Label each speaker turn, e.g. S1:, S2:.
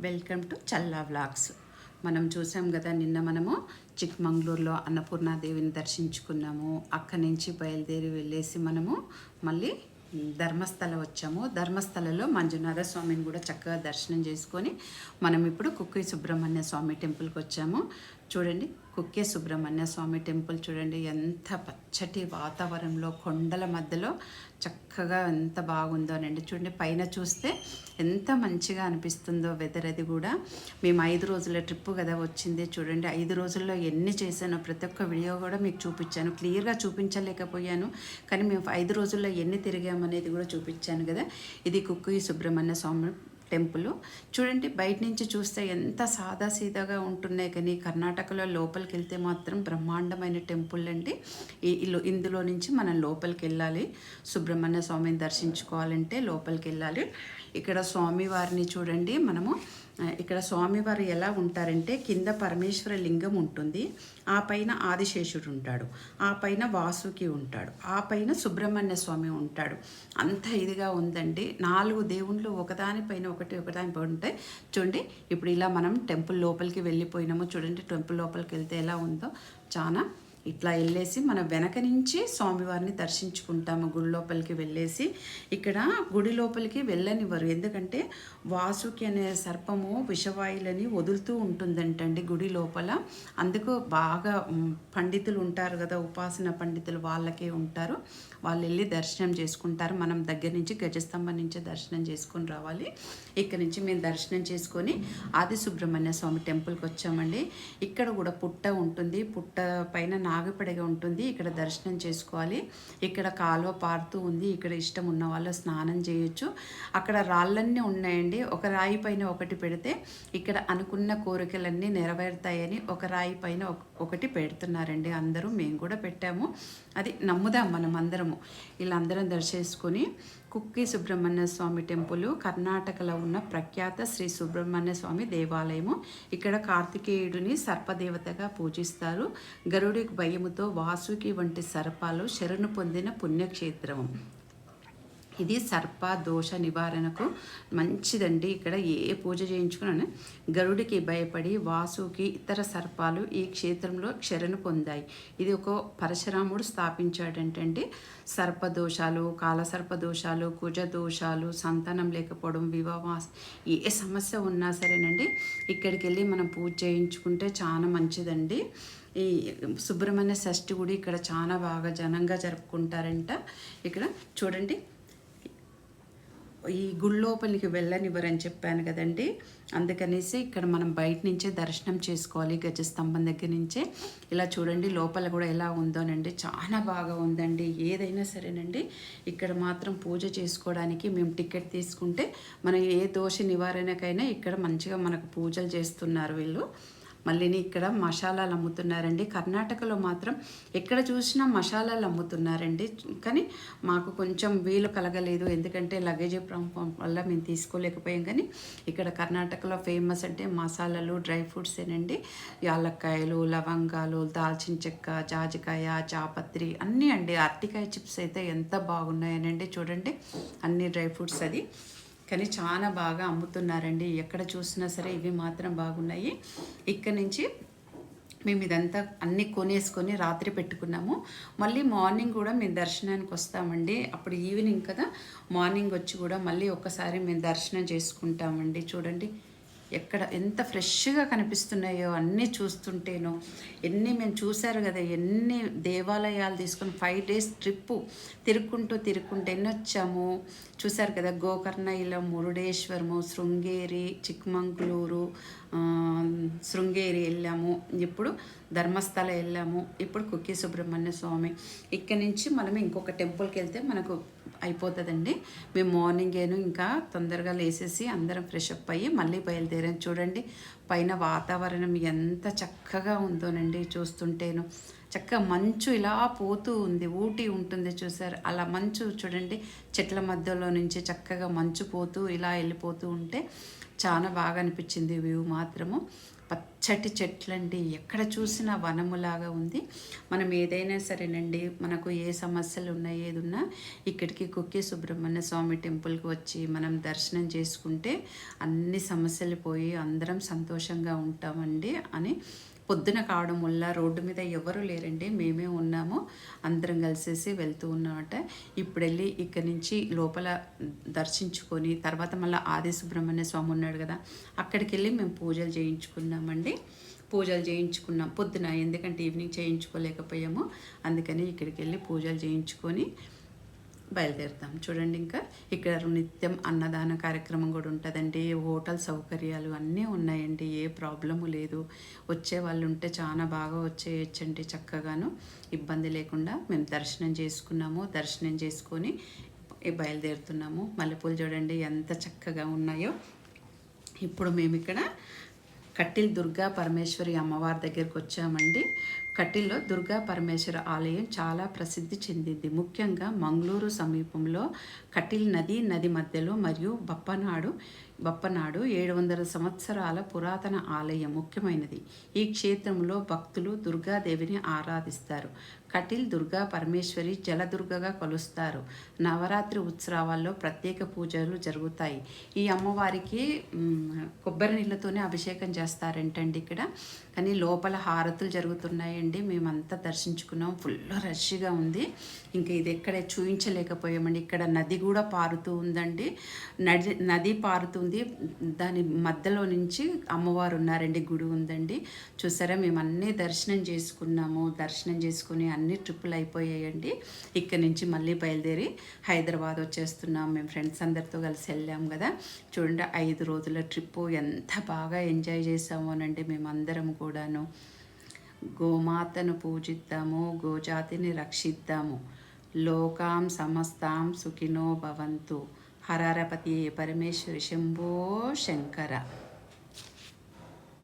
S1: Welcome to Challa vlogs. మనం చూసాం కదా, నిన్న మనము చిక్మంగళూరులో అన్నపూర్ణాదేవిని దర్శించుకున్నాము. అక్కడి నుంచి బయలుదేరి వెళ్ళేసి మనము మళ్ళీ ధర్మస్థల వచ్చాము. ధర్మస్థలలో మంజునాథ స్వామిని కూడా చక్కగా దర్శనం చేసుకొని మనం ఇప్పుడు కుక్కి సుబ్రహ్మణ్య స్వామి టెంపుల్కి వచ్చాము. చూడండి, కుక్కే సుబ్రహ్మణ్య స్వామి టెంపుల్ చూడండి, ఎంత పచ్చటి వాతావరణంలో కొండల మధ్యలో చక్కగా ఎంత బాగుందోనండి. చూడండి, పైన చూస్తే ఎంత మంచిగా అనిపిస్తుందో వెదర్. అది కూడా మేము 5 రోజుల ట్రిప్ కదా వచ్చింది. చూడండి, 5 రోజుల్లో ఎన్ని చేశానో ప్రతి ఒక్క వీడియో కూడా మీకు చూపించాను. క్లియర్గా చూపించలేకపోయాను, కానీ మేము 5 రోజుల్లో ఎన్ని తిరిగామనేది కూడా చూపించాను కదా. ఇది కుక్కి సుబ్రహ్మణ్య స్వామి టెంపుల్. చూడండి, బయట నుంచి చూస్తే ఎంత సాదాసీదాగా ఉంటున్నాయి, కానీ కర్ణాటకలో లోపలికి వెళ్తే మాత్రం బ్రహ్మాండమైన టెంపుల్ అండి. ఇందులో నుంచి మనం లోపలికి వెళ్ళాలి. సుబ్రహ్మణ్య స్వామిని దర్శించుకోవాలంటే లోపలికి వెళ్ళాలి. ఇక్కడ స్వామివారిని చూడండి, మనము ఇక్కడ స్వామివారు ఎలా ఉంటారంటే, కింద పరమేశ్వర లింగం ఉంటుంది, ఆ పైన ఆదిశేషుడు ఉంటాడు, ఆ పైన వాసుకి ఉంటాడు, ఆ పైన సుబ్రహ్మణ్య స్వామి ఉంటాడు. అంత ఇదిగా ఉందండి. 4 దేవుళ్ళు ఒకదానిపైన ఒకదానిపైన ఉంటాయి. చూడండి, ఇప్పుడు ఇలా మనం టెంపుల్ లోపలికి వెళ్ళిపోయినాము. చూడండి, టెంపుల్ లోపలికి వెళ్తే ఎలా ఉందో. చాలా ఇట్లా వెళ్ళేసి మనం వెనక నుంచి స్వామివారిని దర్శించుకుంటాము. గుడి లోపలికి వెళ్ళేసి, ఇక్కడ గుడి లోపలికి వెళ్ళనివ్వరు, ఎందుకంటే వాసుకి అనే సర్పము విషవాయులని వదులుతూ ఉంటుందంటండి గుడి లోపల. అందుకు బాగా పండితులు ఉంటారు కదా, ఉపాసన పండితులు, వాళ్ళకే ఉంటారు. వాళ్ళు వెళ్ళి దర్శనం చేసుకుంటారు. మనం దగ్గర నుంచి గజస్తంభం నుంచి దర్శనం చేసుకొని రావాలి. ఇక్కడ నుంచి మేము దర్శనం చేసుకొని ఆది సుబ్రహ్మణ్య స్వామి టెంపుల్కి వచ్చామండి. ఇక్కడ కూడా పుట్ట ఉంటుంది, పుట్ట పైన నాగపడిగా ఉంటుంది. ఇక్కడ దర్శనం చేసుకోవాలి. ఇక్కడ కాలువ పారుతూ ఉంది. ఇక్కడ ఇష్టం ఉన్న వాళ్ళు స్నానం చేయొచ్చు. అక్కడ రాళ్ళన్నీ ఉన్నాయండి. ఒక రాయి పైన ఒకటి పెడితే ఇక్కడ అనుకున్న కోరికలన్నీ నెరవేరుతాయని ఒక రాయి పైన ఒకటి పెడుతున్నారండి అందరూ. మేము కూడా పెట్టాము. అది నమ్ముదాం మనం అందరము. ఇలా అందరం దర్శించుకొని కుక్కి సుబ్రహ్మణ్య స్వామి టెంపుల్ కర్ణాటకలో ఉన్న ప్రఖ్యాత శ్రీ సుబ్రహ్మణ్య స్వామి దేవాలయము. ఇక్కడ కార్తికేయుడిని సర్పదేవతగా పూజిస్తారు. గరుడి భయముతో వాసుకి వంటి సర్పాలు శరణు పొందిన పుణ్యక్షేత్రము. ఇది సర్ప దోష నివారణకు మంచిదండి. ఇక్కడ ఏ పూజ చేయించుకున్నా గరుడికి భయపడి వాసుకి ఇతర సర్పాలు ఈ క్షేత్రంలో శరణు పొందాయి. ఇది ఒక పరశురాముడు స్థాపించాడంటండి. సర్పదోషాలు, కాలసర్పదోషాలు, కుజ దోషాలు, సంతానం లేకపోవడం, వివాహ ఏ సమస్య ఉన్నా సరేనండి, ఇక్కడికి వెళ్ళి మనం పూజ చేయించుకుంటే చాలా మంచిదండి. ఈ సుబ్రహ్మణ్య షష్ఠి కూడా ఇక్కడ చాలా బాగా ఘనంగా జరుపుకుంటారంట. ఇక్కడ చూడండి, ఈ గుడి లోపలికి వెళ్ళనివ్వరని చెప్పాను కదండి, అందుకనేసి ఇక్కడ మనం బయట నుంచే దర్శనం చేసుకోవాలి. గజస్తంభం దగ్గర నుంచే. ఇలా చూడండి, లోపల కూడా ఎలా ఉందోనండి, చాలా బాగా ఉందండి. ఏదైనా సరేనండి, ఇక్కడ మాత్రం పూజ చేసుకోవడానికి మేము టికెట్ తీసుకుంటే మనం ఏ దోష నివారణకైనా ఇక్కడ మంచిగా మనకు పూజలు చేస్తున్నారు వీళ్ళు. మళ్ళీ ఇక్కడ మసాలాలు అమ్ముతున్నారండి. కర్ణాటకలో మాత్రం ఎక్కడ చూసినా మసాలాలు అమ్ముతున్నారండి, కానీ మాకు కొంచెం వీలు కలగలేదు, ఎందుకంటే లగేజ్ ప్రాబ్లం వల్ల మేము తీసుకోలేకపోయాం. కానీ ఇక్కడ కర్ణాటకలో ఫేమస్ అంటే మసాలాలు, డ్రై ఫ్రూట్స్ ఏనండి. యాలక్కాయలు, లవంగాలు, దాల్చిన చెక్క, జాజికాయ, చాపత్రి అన్నీ అండి. అరటికాయ చిప్స్ అయితే ఎంత బాగున్నాయనండి. చూడండి, అన్ని డ్రై ఫ్రూట్స్ అది, కానీ చాలా బాగా అమ్ముతున్నారండి. ఎక్కడ చూసినా సరే ఇవి మాత్రం బాగున్నాయి. ఇక్కడ నుంచి మేము ఇదంతా అన్నీ కొనేసుకొని రాత్రి పెట్టుకున్నాము. మళ్ళీ మార్నింగ్ కూడా మేము దర్శనానికి వస్తామండి. అప్పుడు ఈవినింగ్ కదా, మార్నింగ్ వచ్చి కూడా మళ్ళీ ఒక్కసారి మేము దర్శనం చేసుకుంటామండి. చూడండి, ఎక్కడ ఎంత ఫ్రెష్గా కనిపిస్తున్నాయో అన్నీ చూస్తుంటేనో. మేము చూశారు కదా, ఎన్ని దేవాలయాలు తీసుకొని 5 days ట్రిప్పు తిరుక్కుంటూ ఎన్ని వచ్చాము చూశారు కదా. గోకర్ణ, మురుడేశ్వరము, శృంగేరి, చిక్మంగళూరు, శృంగేరి వెళ్ళాము. ఇప్పుడు ధర్మస్థల వెళ్ళాము. ఇప్పుడు కుక్కి సుబ్రహ్మణ్య స్వామి. ఇక్కడ నుంచి మనం ఇంకొక టెంపుల్కి వెళ్తే మనకు అయిపోతుందండి. మేము మార్నింగేను ఇంకా తొందరగా లేసేసి అందరం ఫ్రెష్ అప్ అయ్యి మళ్ళీ బయలుదేరాం. చూడండి, పైన వాతావరణం ఎంత చక్కగా ఉందోనండి. చూస్తుంటేను చక్కగా మంచు ఇలా పోతూ ఉంది. ఊటీ ఉంటుంది చూసారు, అలా మంచు చూడండి, చెట్ల మధ్యలో నుంచి చక్కగా మంచు పోతూ ఇలా వెళ్ళిపోతూ ఉంటే చాలా బాగా అనిపించింది వ్యూ మాత్రము. పచ్చటి చెట్లండి, ఎక్కడ చూసినా వనములాగా ఉంది. మనం ఏదైనా సరేనండి, మనకు ఏ సమస్యలు ఉన్నా ఏది ఉన్నా ఇక్కడికి కుక్కే సుబ్రహ్మణ్య స్వామి టెంపుల్కి వచ్చి మనం దర్శనం చేసుకుంటే అన్ని సమస్యలు పోయి అందరం సంతోషంగా ఉంటామండి అని. పొద్దున కావడం వల్ల రోడ్డు మీద ఎవరు లేరండి, మేమే ఉన్నాము, అందరం కలిసేసి వెళ్తూ ఉన్నామట. ఇప్పుడు వెళ్ళి ఇక్కడి నుంచి లోపల దర్శించుకొని తర్వాత మళ్ళీ ఆది సుబ్రహ్మణ్య స్వామి ఉన్నాడు కదా, అక్కడికి వెళ్ళి మేము పూజలు చేయించుకున్నామండి. పూజలు చేయించుకున్నాం పొద్దున, ఎందుకంటే ఈవినింగ్ చేయించుకోలేకపోయాము, అందుకని ఇక్కడికి వెళ్ళి పూజలు చేయించుకొని బయలుదేరుతాం. చూడండి, ఇంకా ఇక్కడ నిత్యం అన్నదాన కార్యక్రమం కూడా ఉంటుందండి. హోటల్ సౌకర్యాలు అన్నీ ఉన్నాయండి, ఏ ప్రాబ్లము లేదు. వచ్చే వాళ్ళు ఉంటే చాలా బాగా వచ్చేయచ్చండి, చక్కగాను ఇబ్బంది లేకుండా. మేము దర్శనం చేసుకున్నాము, దర్శనం చేసుకొని బయలుదేరుతున్నాము. మల్లెపూలు చూడండి ఎంత చక్కగా ఉన్నాయో. ఇప్పుడు మేము ఇక్కడ కట్టిల్ దుర్గా పరమేశ్వరి అమ్మవారి దగ్గరికి వచ్చామండి. కట్టిల్లో దుర్గా పరమేశ్వర ఆలయం చాలా ప్రసిద్ధి చెందింది. ముఖ్యంగా మంగళూరు సమీపంలో కటిల్ నది మధ్యలో మరియు బప్పనాడు 700 సంవత్సరాల పురాతన ఆలయం ముఖ్యమైనది. ఈ క్షేత్రంలో భక్తులు దుర్గాదేవిని ఆరాధిస్తారు. కటిల్ దుర్గా పరమేశ్వరి జలదుర్గగా కొలుస్తారు. నవరాత్రి ఉత్సవాల్లో ప్రత్యేక పూజలు జరుగుతాయి. ఈ అమ్మవారికి కొబ్బరి నీళ్ళతోనే అభిషేకం చేస్తారంటండి ఇక్కడ. కానీ లోపల హారతులు జరుగుతున్నాయండి, మేమంతా దర్శించుకున్నాం. ఫుల్ రష్గా ఉంది. ఇంకా ఇది ఎక్కడ చూపించలేకపోయామండి. ఇక్కడ నది కూడా పారుతూ ఉందండి, నది పారుతుంది, దాని మధ్యలో నుంచి అమ్మవారు ఉన్నారండి, గుడి ఉందండి. చూసారా, మేము అన్నీ దర్శనం చేసుకున్నాము. దర్శనం చేసుకుని అన్ని ట్రిప్పులు అయిపోయాయండి. ఇక్కడ నుంచి మళ్ళీ బయలుదేరి హైదరాబాద్ వచ్చేస్తున్నాం. మేము ఫ్రెండ్స్ అందరితో కలిసి వెళ్ళాం కదా. చూడండి, 5 రోజుల ట్రిప్పు ఎంత బాగా ఎంజాయ్ చేసామోనండి మేమందరం కూడాను. గోమాతను పూజిద్దాము, గోజాతిని రక్షిద్దాము, లోకాం సమస్తాం సుఖినో భవంతు. హరరపతి పరమేశ్వరి శంభో శంకర.